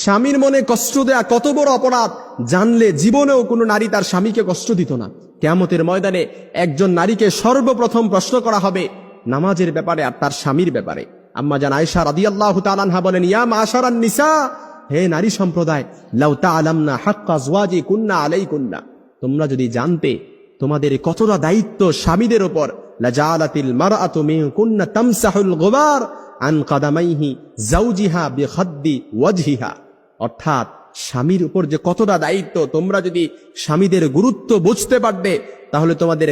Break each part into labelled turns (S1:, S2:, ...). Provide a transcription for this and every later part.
S1: স্বামীর মনে কষ্ট দেয়া কত বড় অপরাধ জানলে জীবনেও কোনো নারী তার স্বামীকে কষ্ট দিত না। কিয়ামতের ময়দানে একজন নারীকে সর্বপ্রথম প্রশ্ন করা হবে নামাজের ব্যাপারে আর তার স্বামীর ব্যাপারে। আম্মা জান আয়েশা রাদিয়াল্লাহু তাআলা আনহা বলেন, ইয়া মাশারান নিসা, হে নারী সম্প্রদায়, লাউ তাআলামনা হাক্কা আজওয়াজিকুন্না আলাইকুন্না, তোমরা যদি জানতে তোমাদের কতটা দায়িত্ব স্বামীদের উপর, লাজালাতিল মারআতু মিনকুন্না তামসাহুল গুবার আন কাদামাইহি যাওজিহা বিখাদ্দি ওয়াজহিহা, অর্থাৎ স্বামীর উপর যে কতটা দায়িত্ব তোমরা যদি স্বামীদের গুরুত্ব বুঝতে পারবে তাহলে তোমাদের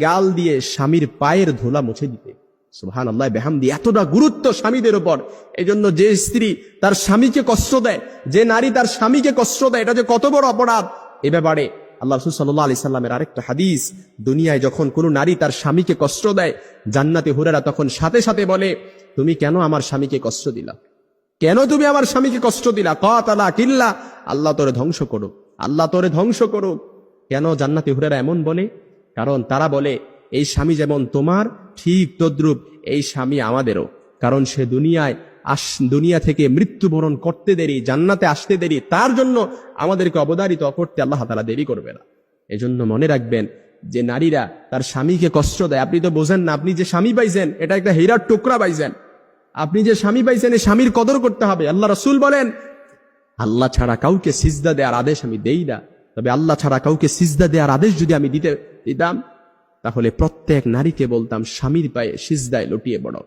S1: গাল দিয়ে স্বামীর পায়ের ধুলা মুছে দিতে। সুবহানাল্লাহ বিহামদি, এতটা গুরুত্ব স্বামীদের উপর। এজন্য যে স্ত্রী তার স্বামীকে কষ্ট দেয়, যে নারী তার স্বামীকে কষ্ট দেয়, এটা যে কত বড় অপরাধ। এ ব্যাপারে আল্লাহ রাসূল সাল্লাল্লাহু আলাইহি সাল্লামের আরেকটা হাদিস, দুনিয়ায় যখন কোনো নারী তার স্বামীকে কষ্ট দেয়, জান্নাতে হুরেরা তখন সাথে সাথে বলে, তুমি কেন আমার স্বামীকে কষ্ট দিলা? কেন তুমি আমার স্বামীকে কষ্ট দিলা? কাতালা কিল্লা, আল্লাহ তোরে ধ্বংস করুক, আল্লাহ তোরে ধ্বংস করুক। কেন জান্নাতে হুরেরা এমন বলে? কারণ তারা বলে, এই স্বামী যেমন তোমার ঠিক তদ্রূপ এই স্বামী আমাদেরও। কারণ সে দুনিয়া থেকে মৃত্যুবরণ করতে দেরি, জান্নাতে আসতে দেরি, তার জন্য আমাদেরকে অবধারিত করতে আল্লাহ তাআলা দেরি করবে না। এজন্য মনে রাখবেন যে নারীরা তার স্বামীকে কষ্ট দেয়, আপনি তো বোঝেন না, আপনি যে স্বামী পাইছেন এটা একটা হীরার টুকরা পাইছেন। আপনি যে স্বামী পাইছেন এই স্বামীর কদর করতে হবে। আল্লাহ রাসূল বলেন, আল্লাহ ছাড়া কাউকে সিজদা দেওয়ার আদেশ আমি দেই না, তবে আল্লাহ ছাড়া কাউকে সিজদা দেওয়ার আদেশ যদি আমি দিতাম তাহলে প্রত্যেক নারীকে বলতাম স্বামীর পায়ে সিজদায় লুটিয়ে পড়ো।